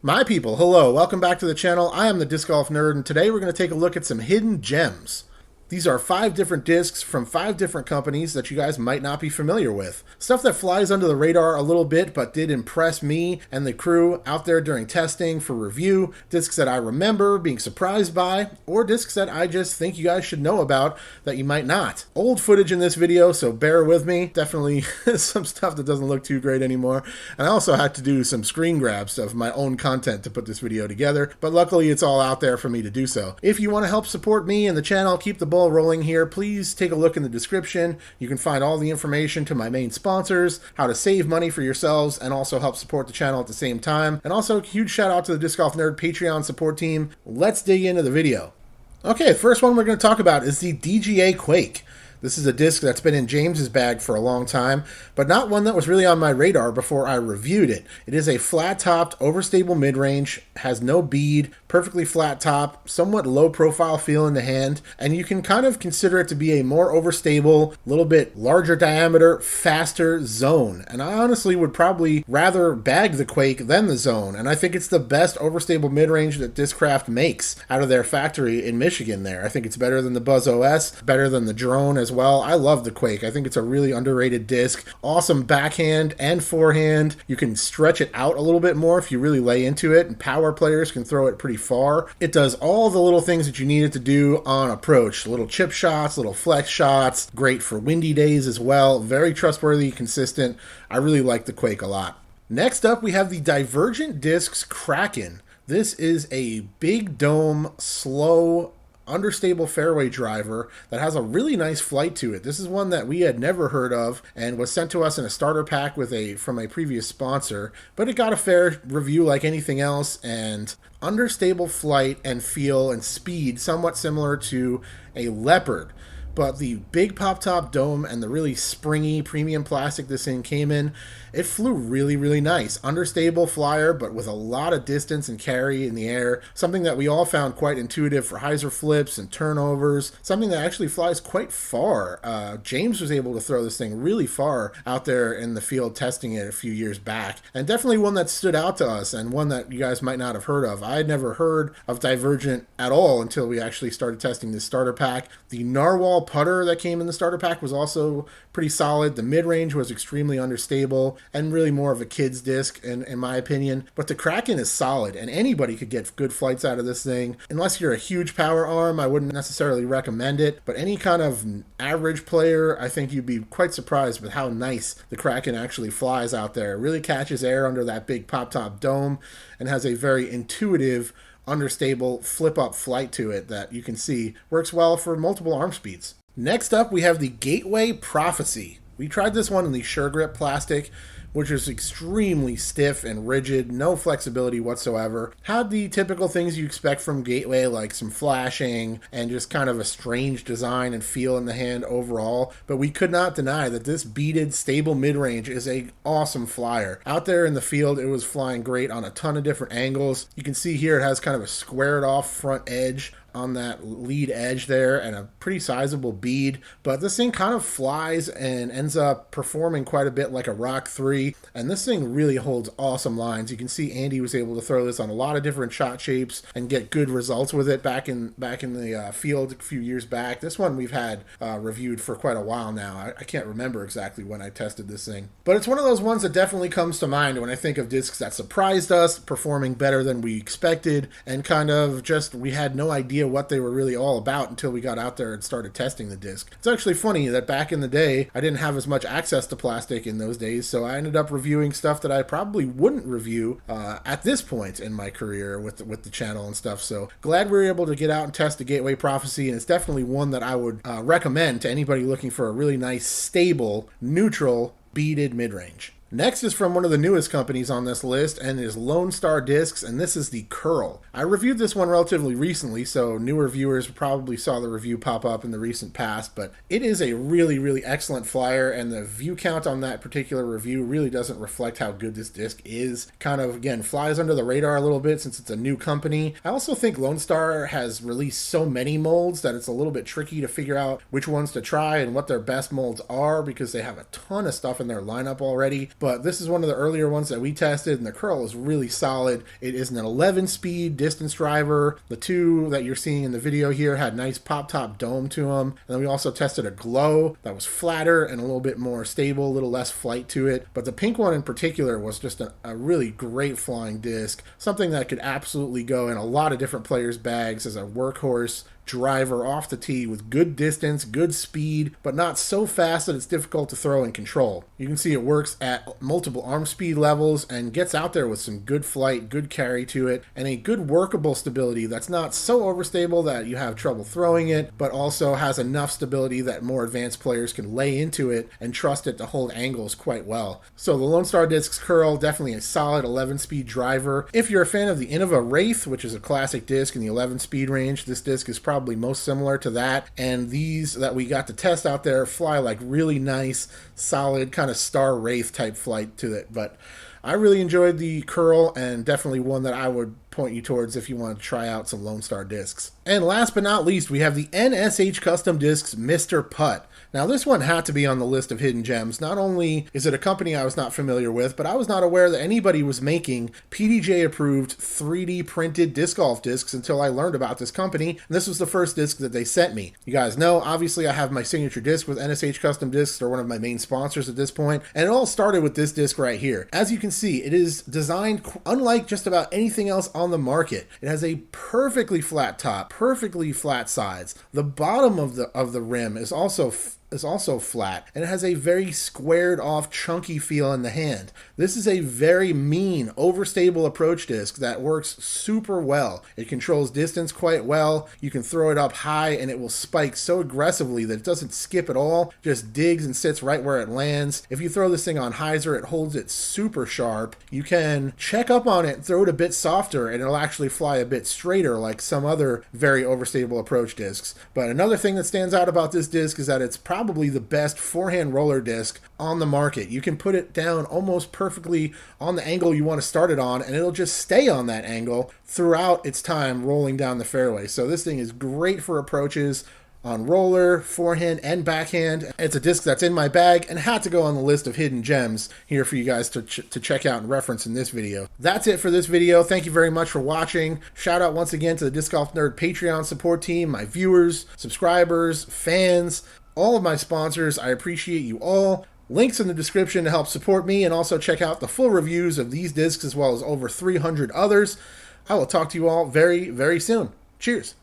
My people, hello, welcome back to the channel. I am the Disc Golf Nerd, and today we're going to take a look at some hidden gems. These are 5 different discs from 5 different companies that you guys might not be familiar with. Stuff that flies under the radar a little bit, but did impress me and the crew out there during testing for review. Discs that I remember being surprised by, or discs that I just think you guys should know about that you might not. Old footage in this video, so bear with me. Definitely some stuff that doesn't look too great anymore. And I also had to do some screen grabs of my own content to put this video together, but luckily it's all out there for me to do so. If you want to help support me and the channel, keep the ball rolling here, please take a look in the description. You can find all the information to my main sponsors, how to save money for yourselves, and also help support the channel at the same time. And also, huge shout out to the Disc Golf Nerd Patreon support team. Let's dig into the video. Okay, the first one we're going to talk about is the DGA Quake. This is a disc that's been in James's bag for a long time, but not one that was really on my radar before I reviewed it. It is a flat-topped, overstable mid-range, has no bead, perfectly flat top, somewhat low-profile feel in the hand, and you can kind of consider it to be a more overstable, little bit larger diameter, faster zone. And I honestly would probably rather bag the Quake than the zone, and I think it's the best overstable mid-range that Discraft makes out of their factory in Michigan there. I think it's better than the Buzz OS, better than the Drone as well. I love the Quake. I think it's a really underrated disc. Awesome backhand and forehand. You can stretch it out a little bit more if you really lay into it, and power players can throw it pretty far. It does all the little things that you need it to do on approach. Little chip shots, little flex shots. Great for windy days as well. Very trustworthy, consistent. I really like the Quake a lot. Next up, we have the Divergent Discs Kraken. This is a big dome, slow, understable fairway driver that has a really nice flight to it. This is one that we had never heard of and was sent to us in a starter pack from a previous sponsor, but it got a fair review like anything else, and understable flight and feel and speed somewhat similar to a Leopard. But the big pop-top dome and the really springy premium plastic this thing came in, it flew really, really nice. Understable flyer, but with a lot of distance and carry in the air. Something that we all found quite intuitive for hyzer flips and turnovers. Something that actually flies quite far. James was able to throw this thing really far out there in the field testing it a few years back. And definitely one that stood out to us, and one that you guys might not have heard of. I had never heard of Divergent at all until we actually started testing this starter pack. The Narwhal putter that came in the starter pack was also pretty solid. The mid-range was extremely understable and really more of a kid's disc in my opinion. But the Kraken is solid, and anybody could get good flights out of this thing. Unless you're a huge power arm, I wouldn't necessarily recommend it. But any kind of average player, I think you'd be quite surprised with how nice the Kraken actually flies out there. It really catches air under that big pop-top dome and has a very intuitive, understable flip-up flight to it that you can see works well for multiple arm speeds. Next up, we have the Gateway Prophecy. We tried this one in the Sure Grip plastic, which is extremely stiff and rigid, no flexibility whatsoever. Had the typical things you expect from Gateway, like some flashing and just kind of a strange design and feel in the hand overall, but we could not deny that this beaded, stable mid-range is a awesome flyer. Out there in the field, it was flying great on a ton of different angles. You can see here it has kind of a squared off front edge on that lead edge there and a pretty sizable bead, but this thing kind of flies and ends up performing quite a bit like a Rock 3, and this thing really holds awesome lines. You can see Andy was able to throw this on a lot of different shot shapes and get good results with it back in the field a few years back. This one we've had reviewed for quite a while now. I can't remember exactly when I tested this thing, but it's one of those ones that definitely comes to mind when I think of discs that surprised us, performing better than we expected, and kind of just we had no idea what they were really all about until we got out there and started testing the disc. It's actually funny that back in the day, I didn't have as much access to plastic in those days, so I ended up reviewing stuff that I probably wouldn't review at this point in my career with the channel and stuff. So glad we were able to get out and test the Gateway Prophecy, and it's definitely one that I would recommend to anybody looking for a really nice, stable, neutral, beaded mid-range. Next is from one of the newest companies on this list, and is Lone Star Discs, and this is the Curl. I reviewed this one relatively recently, so newer viewers probably saw the review pop up in the recent past, but it is a really, really excellent flyer, and the view count on that particular review really doesn't reflect how good this disc is. Kind of, again, flies under the radar a little bit since it's a new company. I also think Lone Star has released so many molds that it's a little bit tricky to figure out which ones to try and what their best molds are, because they have a ton of stuff in their lineup already. but this is one of the earlier ones that we tested, and the curl is really solid. It is an 11-speed distance driver. The two that you're seeing in the video here had nice pop-top dome to them, and then we also tested a glow that was flatter and a little bit more stable, a little less flight to it. But the pink one in particular was just a really great flying disc, something that could absolutely go in a lot of different players' bags as a workhorse driver off the tee with good distance, good speed, but not so fast that it's difficult to throw and control. You can see it works at multiple arm speed levels and gets out there with some good flight, good carry to it, and a good workable stability that's not so overstable that you have trouble throwing it, but also has enough stability that more advanced players can lay into it and trust it to hold angles quite well. So the Lone Star Discs curl, definitely a solid 11-speed driver. If you're a fan of the Innova Wraith, which is a classic disc in the 11-speed range, this disc is probably most similar to that, and these that we got to test out there fly like really nice, solid kind of Star Wraith type flight to it. But I really enjoyed the curl, and definitely one that I would point you towards if you want to try out some Lone Star discs. And last but not least, we have the NSH Custom Discs Mr. Putt. Now this one had to be on the list of hidden gems. Not only is it a company I was not familiar with, but I was not aware that anybody was making PDJ approved 3D printed disc golf discs until I learned about this company, and this was the first disc that they sent me. You guys know, obviously I have my signature disc with NSH Custom Discs. They're one of my main sponsors at this point, and it all started with this disc right here. As you can see, it is designed unlike just about anything else on the market. It has a perfectly flat top, perfectly flat sides. The bottom of the rim is also flat, and it has a very squared off chunky feel in the hand. This is a very mean overstable approach disc that works super well. It controls distance quite well. You can throw it up high and it will spike so aggressively that it doesn't skip at all, just digs and sits right where it lands. If you throw this thing on hyzer, it holds it super sharp. You can check up on it and throw it a bit softer and it'll actually fly a bit straighter like some other very overstable approach discs. But another thing that stands out about this disc is that it's probably the best forehand roller disc on the market. You can put it down almost perfectly on the angle you want to start it on, and it'll just stay on that angle throughout its time rolling down the fairway. So this thing is great for approaches on roller, forehand, and backhand. It's a disc that's in my bag and had to go on the list of hidden gems here for you guys to check out and reference in this video. That's it for this video. Thank you very much for watching. Shout out once again to the Disc Golf Nerd Patreon support team, my viewers, subscribers, fans, all of my sponsors. I appreciate you all. Links in the description to help support me, and also check out the full reviews of these discs as well as over 300 others. I will talk to you all very, very soon. Cheers.